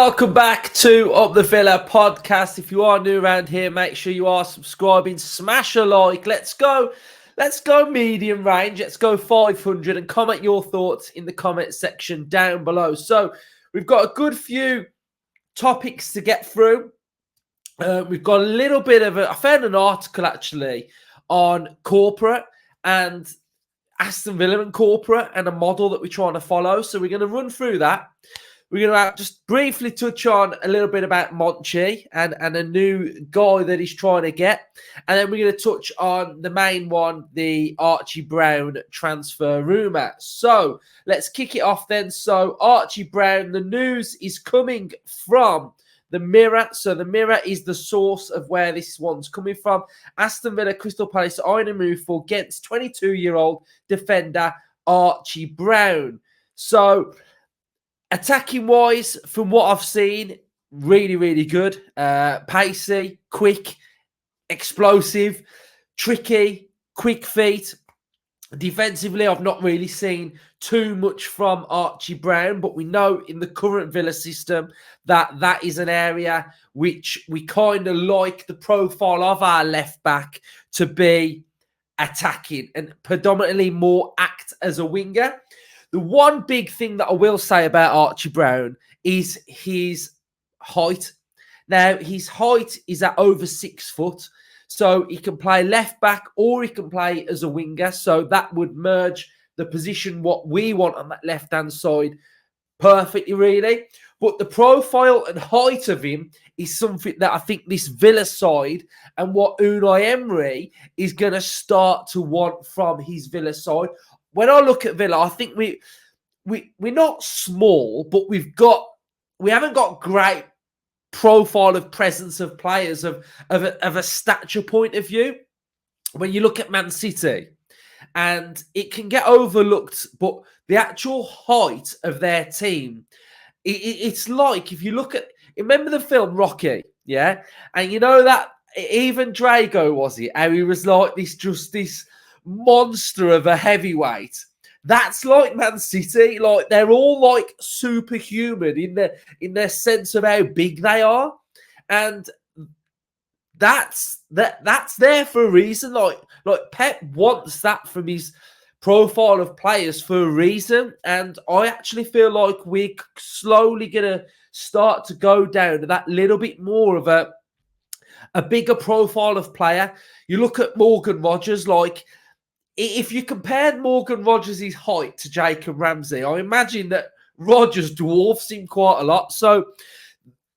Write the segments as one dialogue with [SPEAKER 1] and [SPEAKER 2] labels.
[SPEAKER 1] Welcome back to Up the Villa podcast. If you are new around here, make sure you are subscribing, smash a like. Let's go medium range. Let's go 500 and comment your thoughts in the comment section down below. So we've got a good few topics to get through. We've got a little bit of I found an article actually on corporate and Aston Villa and corporate and a model that we're trying to follow. So we're going to run through that. We're going to just briefly touch on a little bit about Monchi and a new guy that he's trying to get. And then we're going to touch on the main one, the Archie Brown transfer rumour. So let's kick it off then. So Archie Brown, the news is coming from the Mirror. So the Mirror is the source of where this one's coming from. Aston Villa, Crystal Palace are in a move for Gents 22-year-old defender Archie Brown. So attacking wise, from what I've seen, really, really good. Pacey, quick, explosive, tricky, quick feet. Defensively, I've not really seen too much from Archie Brown, but we know in the current Villa system that is an area which we kind of like the profile of our left back to be attacking and predominantly more act as a winger. The one big thing that I will say about Archie Brown is his height. Now, his height is at over 6 foot. So he can play left back or he can play as a winger. So that would merge the position what we want on that left-hand side perfectly, really. But the profile and height of him is something that I think this Villa side and what Unai Emery is going to start to want from his Villa side. When I look at Villa, I think we're not small, but we haven't got great profile of presence of players of a stature point of view. When you look at Man City, and it can get overlooked, but the actual height of their team, it's like if you look at, remember the film Rocky, yeah, and you know that even Drago was it, how he was like this monster of a heavyweight. That's like Man City. Like they're all like superhuman in their sense of how big they are, and that's there for a reason. Like Pep wants that from his profile of players for a reason, and I actually feel like we're slowly gonna start to go down to that little bit more of a bigger profile of player. You look at Morgan Rogers, like. If you compared Morgan Rogers' height to Jacob Ramsey, I imagine that Rogers dwarfs him quite a lot. So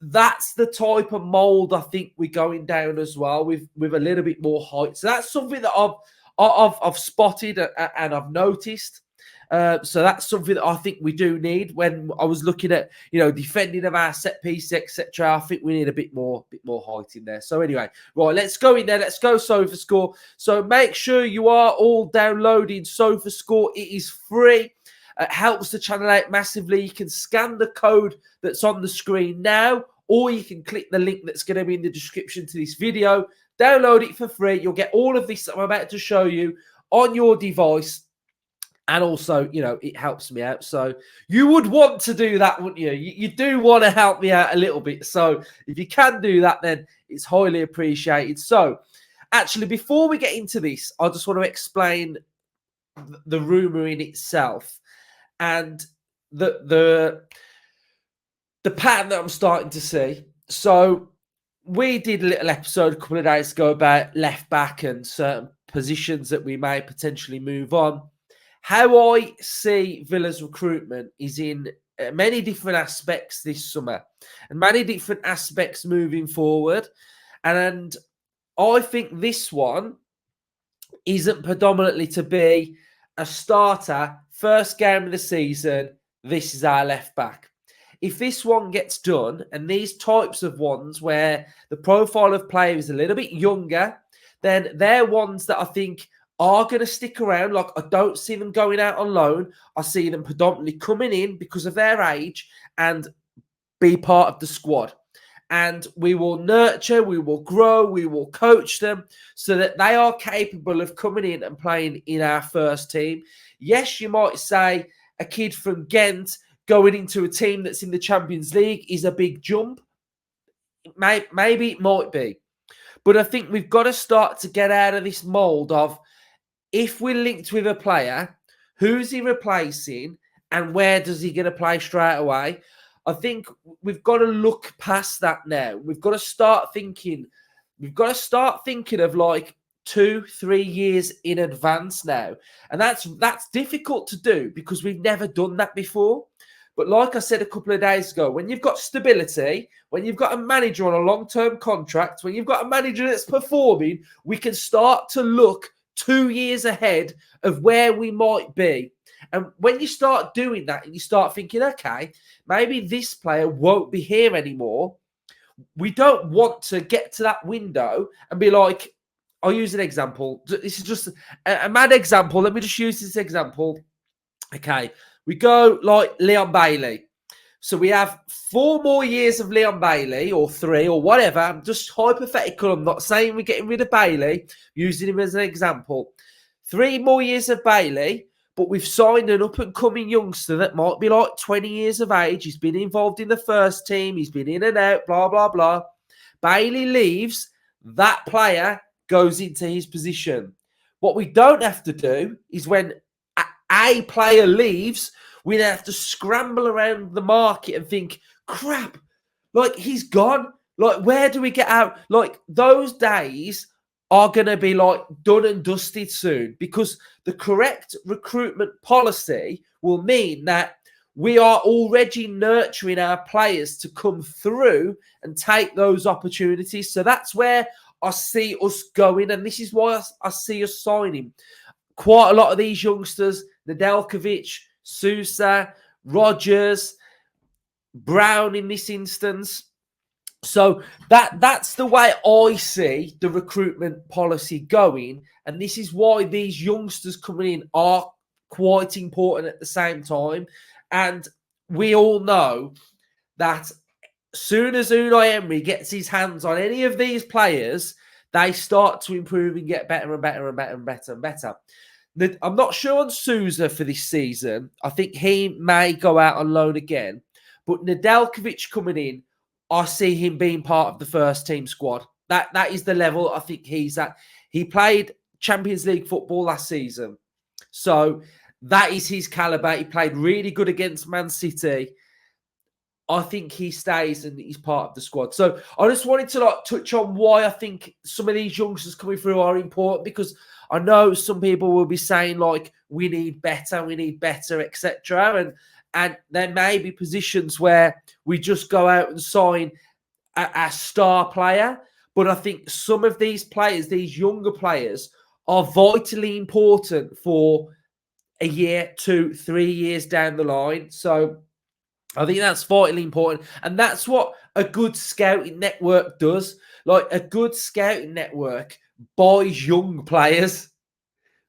[SPEAKER 1] that's the type of mould I think we're going down as well with a little bit more height. So that's something that I've spotted and I've noticed. So that's something that I think we do need. When I was looking at, defending of our set piece, etc., I think we need a bit more height in there. So anyway, right, let's go in there. Let's go Sofascore. So make sure you are all downloading Sofascore. It is free. It helps the channel out massively. You can scan the code that's on the screen now, or you can click the link that's going to be in the description to this video. Download it for free. You'll get all of this that I'm about to show you on your device. And also, it helps me out. So you would want to do that, wouldn't you? You do want to help me out a little bit. So if you can do that, then it's highly appreciated. So actually, before we get into this, I just want to explain the rumour in itself and the pattern that I'm starting to see. So we did a little episode a couple of days ago about left back and certain positions that we may potentially move on. How I see Villa's recruitment is in many different aspects this summer and many different aspects moving forward. And I think this one isn't predominantly to be a starter, first game of the season, this is our left back. If this one gets done, and these types of ones where the profile of player is a little bit younger, then they're ones that I think are going to stick around. Like, I don't see them going out on loan. I see them predominantly coming in because of their age and be part of the squad. And we will nurture, we will grow, we will coach them so that they are capable of coming in and playing in our first team. Yes, you might say a kid from Gent going into a team that's in the Champions League is a big jump. Maybe it might be. But I think we've got to start to get out of this mould of, if we're linked with a player, who's he replacing and where does he get to play straight away? I think we've got to look past that now. We've got to start thinking. We've got to start thinking of like 2-3 years in advance now. And that's difficult to do because we've never done that before. But like I said a couple of days ago, when you've got stability, when you've got a manager on a long-term contract, when you've got a manager that's performing, we can start to look 2 years ahead of where we might be. And when you start doing that and you start thinking, okay, maybe this player won't be here anymore, we don't want to get to that window and be like, I'll use an example. This is just a mad example. Let me just use this example. Okay, we go like Leon Bailey. So we have 4 more years of Leon Bailey, or 3, or whatever. I'm just hypothetical. I'm not saying we're getting rid of Bailey, using him as an example. 3 more years of Bailey, but we've signed an up-and-coming youngster that might be like 20 years of age. He's been involved in the first team. He's been in and out, blah, blah, blah. Bailey leaves. That player goes into his position. What we don't have to do is when a player leaves, we have to scramble around the market and think, crap, like he's gone. Like, where do we get out? Like, those days are going to be like done and dusted soon, because the correct recruitment policy will mean that we are already nurturing our players to come through and take those opportunities. So that's where I see us going. And this is why I see us signing quite a lot of these youngsters: Nedeljkovic, Sousa, Rogers, Brown in this instance. So that's the way I see the recruitment policy going. And this is why these youngsters coming in are quite important at the same time. And we all know that soon as Unai Emery gets his hands on any of these players, they start to improve and get better and better and better and better and better. I'm not sure on Sousa for this season. I think he may go out on loan again. But Nedeljkovic coming in, I see him being part of the first team squad. That is the level I think he's at. He played Champions League football last season. So that is his calibre. He played really good against Man City. I think he stays and he's part of the squad. So I just wanted to touch on why I think some of these youngsters coming through are important, because I know some people will be saying like, we need better, etc. And there may be positions where we just go out and sign a star player. But I think some of these players, these younger players, are vitally important for a year, 2, 3 years down the line. So I think that's vitally important. And that's what a good scouting network does. Like, a good scouting network buys young players.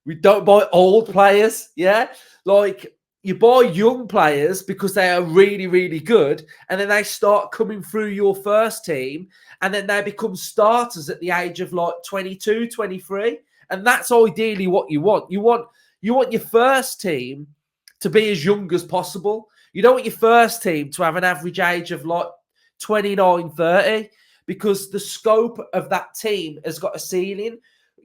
[SPEAKER 1] We don't buy old players, yeah? Like, you buy young players because they are really, really good, and then they start coming through your first team, and then they become starters at the age of like 22, 23. And that's ideally what you want. You want your first team to be as young as possible. You don't want your first team to have an average age of like 29, 30, because the scope of that team has got a ceiling.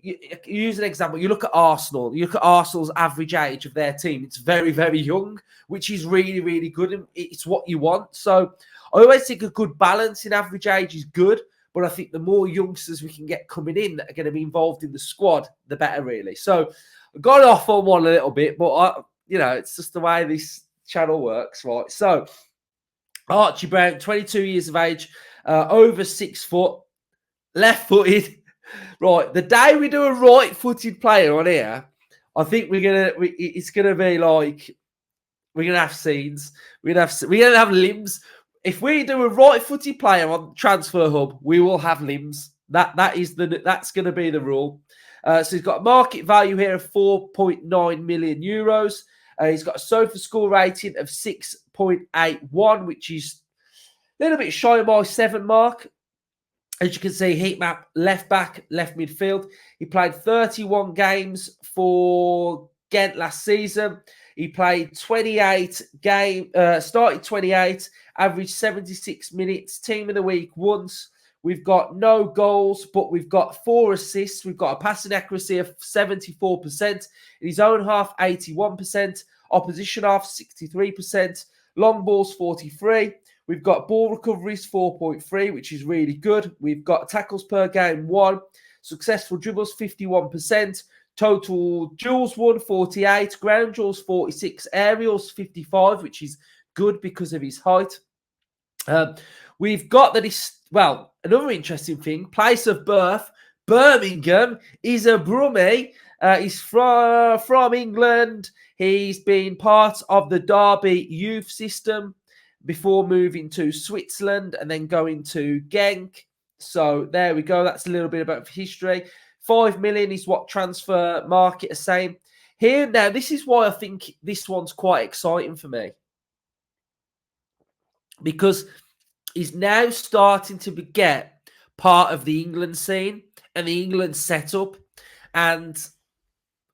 [SPEAKER 1] You use an example. You look at Arsenal. You look at Arsenal's average age of their team. It's very, very young, which is really, really good. And it's what you want. So I always think a good balance in average age is good. But I think the more youngsters we can get coming in that are going to be involved in the squad, the better, really. So I got off on one a little bit, but it's just the way this channel works, right? So Archie Brown, 22 years of age, over 6 foot, left-footed. Right, the day we do a right-footed player on here, I think it's gonna be like, we're gonna have scenes. We're gonna have limbs. If we do a right-footed player on Transfer Hub, we will have limbs. That's gonna be the rule. So he's got a market value here of 4.9 million euros. He's got a Sofascore rating of 6.81, which is a little bit shy of my 7 mark. As you can see, heat map, left back, left midfield. He played 31 games for Gent last season. He played 28 started 28, averaged 76 minutes, team of the week once. We've got no goals, but we've got 4 assists. We've got a passing accuracy of 74%. In his own half, 81%. Opposition half, 63%. Long balls, 43. We've got ball recoveries, 4.3, which is really good. We've got tackles per game, 1. Successful dribbles, 51%. Total duels won, 48. Ground duels, 46. Aerials, 55, which is good because of his height. We've got that he's, well, another interesting thing, place of birth, Birmingham. He's a Brummie. He's from England. He's been part of the Derby youth system before moving to Switzerland and then going to Genk. So there we go. That's a little bit about history. 5 million is what transfer market is saying. Here now, this is why I think this one's quite exciting for me. Because he's now starting to get part of the England scene and the England setup. And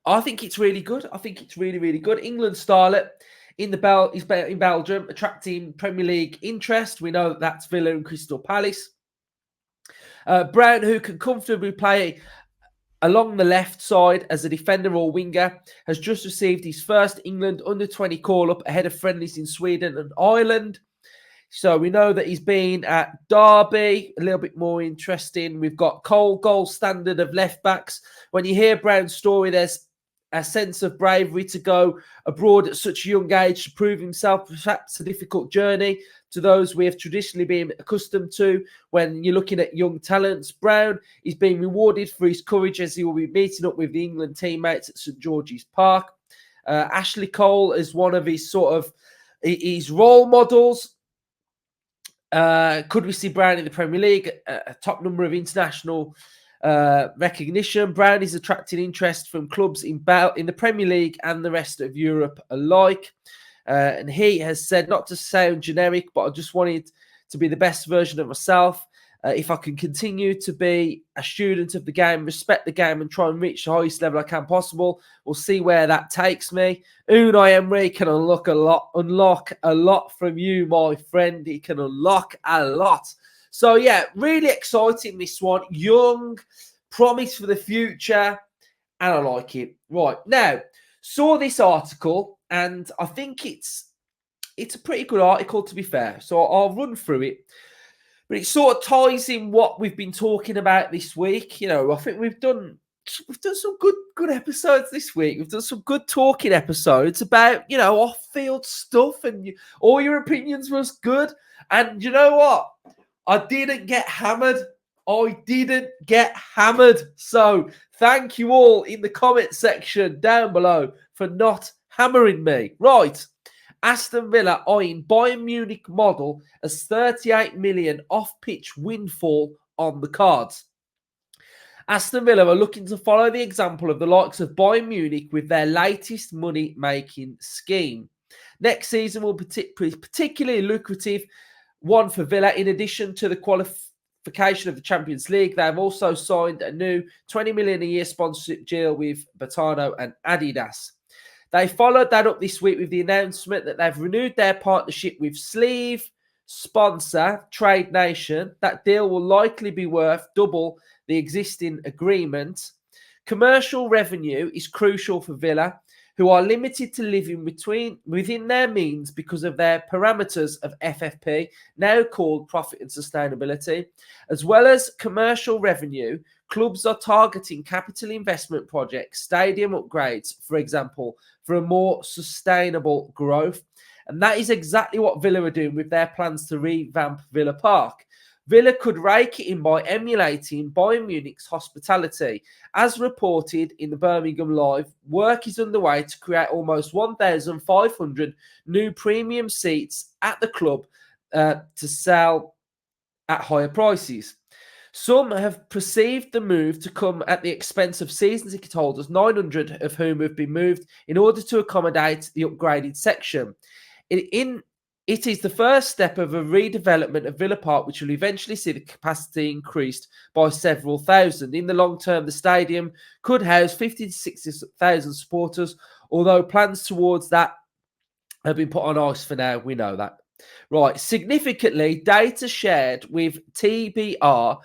[SPEAKER 1] I think it's really good. I think it's really, really good. England starlet in Belgium, attracting Premier League interest. We know that's Villa and Crystal Palace. Brown, who can comfortably play along the left side as a defender or winger, has just received his first England under-20 call-up ahead of friendlies in Sweden and Ireland. So we know that he's been at Derby, a little bit more interesting. We've got Cole, gold standard of left-backs. When you hear Brown's story, there's a sense of bravery to go abroad at such a young age to prove himself. Perhaps a difficult journey to those we have traditionally been accustomed to when you're looking at young talents. Brown is being rewarded for his courage as he will be meeting up with the England teammates at St George's Park. Ashley Cole is one of his his role models. Could we see Brown in the Premier League? A top number of international recognition. Brown is attracting interest from clubs in the Premier League and the rest of Europe alike. And he has said, not to sound generic, but I just wanted to be the best version of myself. If I can continue to be a student of the game, respect the game, and try and reach the highest level I can possible, we'll see where that takes me. Unai Emery can unlock a lot from you, my friend. He can unlock a lot. So, yeah, really exciting, this one. Young, promise for the future, and I like it. Right, now, saw this article, and I think it's a pretty good article, to be fair. So I'll run through it. But it sort of ties in what we've been talking about this week. You know, I think we've done some good episodes this week. We've done some good talking episodes about, you know, off-field stuff, and all your opinions was good. And you know what? I didn't get hammered. So thank you all in the comment section down below for not hammering me. Right. Aston Villa eyeing Bayern Munich model as 38 million off-pitch windfall on the cards. Aston Villa are looking to follow the example of the likes of Bayern Munich with their latest money-making scheme. Next season will be particularly lucrative one for Villa. In addition to the qualification of the Champions League, they have also signed a new 20 million a year sponsorship deal with Bertano and Adidas. They followed that up this week with the announcement that they've renewed their partnership with sleeve sponsor Trade Nation. That deal will likely be worth double the existing agreement. Commercial revenue is crucial for Villa, who are limited to living within their means because of their parameters of FFP, now called profit and sustainability. As well as commercial revenue, clubs are targeting capital investment projects, stadium upgrades, for example, for a more sustainable growth. And that is exactly what Villa are doing with their plans to revamp Villa Park. Villa could rake it in by emulating Bayern Munich's hospitality. As reported in the Birmingham Live, work is underway to create almost 1,500 new premium seats at the club to sell at higher prices. Some have perceived the move to come at the expense of season ticket holders, 900 of whom have been moved in order to accommodate the upgraded section. It is the first step of a redevelopment of Villa Park, which will eventually see the capacity increased by several thousand. In the long term, the stadium could house 50 to 60,000 supporters, although plans towards that have been put on ice for now. We know that. Right. Significantly, data shared with TBR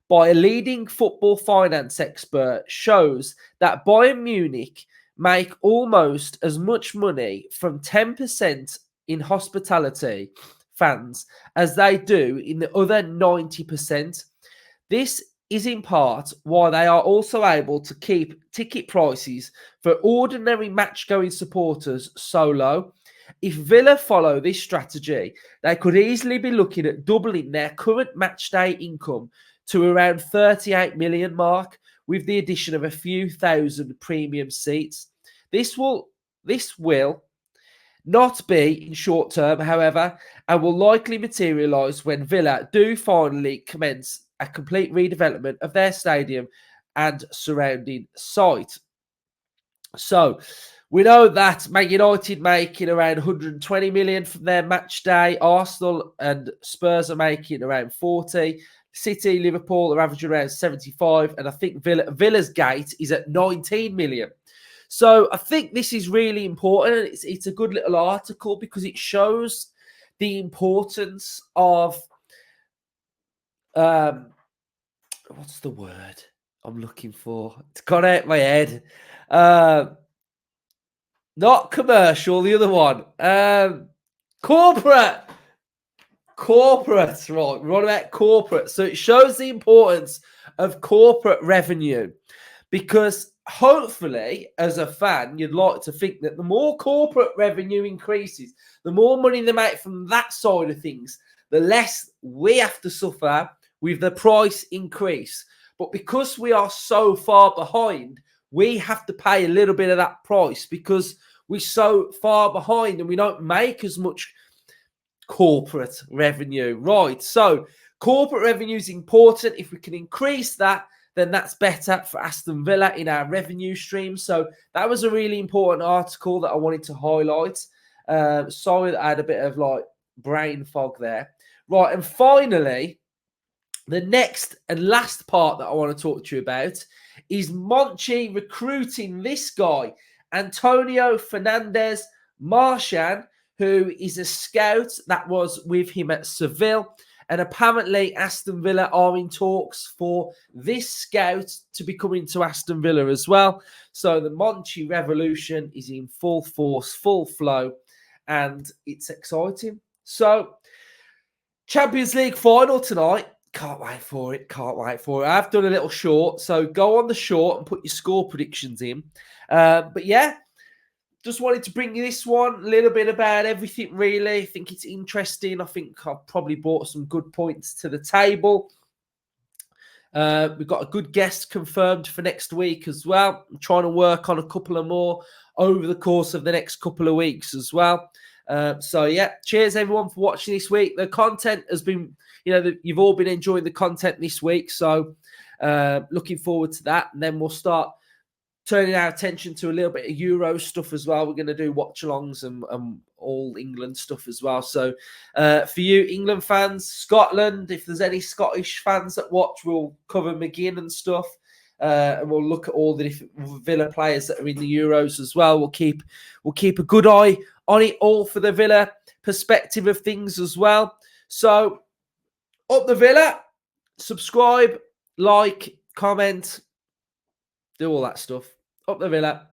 [SPEAKER 1] by a leading football finance expert shows that Bayern Munich make almost as much money from 10% in hospitality fans as they do in the other 90%. This is in part why they are also able to keep ticket prices for ordinary match-going supporters so low. If Villa follow this strategy, they could easily be looking at doubling their current matchday income to around 38 million mark with the addition of a few thousand premium seats. This will not be in short term, however, and will likely materialise when Villa do finally commence a complete redevelopment of their stadium and surrounding site. So we know that Man United making around 120 million from their match day. Arsenal and Spurs are making around 40. City, Liverpool are averaging around 75. And I think Villa's gate is at 19 million. So I think this is really important. It's a good little article because it shows the importance of what's the word I'm looking for? It's gone out my head. Not commercial, the other one. Corporate. Corporate, right. We're on about corporate. So it shows the importance of corporate revenue because hopefully, as a fan, you'd like to think that the more corporate revenue increases, the more money they make from that side of things, the less we have to suffer with the price increase. But because we are so far behind, we have to pay a little bit of that price because we're so far behind and we don't make as much corporate revenue. Right. So corporate revenue is important. If we can increase that, then that's better for Aston Villa in our revenue stream. So that was a really important article that I wanted to highlight. Sorry that I had a bit of like brain fog there. Right. And finally, the next and last part that I want to talk to you about is Monchi recruiting this guy, Antonio Fernandez Marchand, who is a scout that was with him at Seville. And apparently Aston Villa are in talks for this scout to be coming to Aston Villa as well. So the Monchi revolution is in full force, full flow, and it's exciting. So Champions League final tonight. Can't wait for it. Can't wait for it. I've done a little short, so go on the short and put your score predictions in. But yeah, just wanted to bring you this one, a little bit about everything, really. I think it's interesting. I think I've probably brought some good points to the table. We've got a good guest confirmed for next week as well. I'm trying to work on a couple of more over the course of the next couple of weeks as well. So, yeah, cheers, everyone, for watching this week. The content has been, you've all been enjoying the content this week. So, looking forward to that. And then we'll start turning our attention to a little bit of Euro stuff as well. We're going to do watch-alongs and all England stuff as well. So for you England fans, Scotland, if there's any Scottish fans that watch, we'll cover McGinn and stuff. And we'll look at all the different Villa players that are in the Euros as well. We'll keep a good eye on it all for the Villa perspective of things as well. So up the Villa, subscribe, like, comment, do all that stuff. Up the Villa.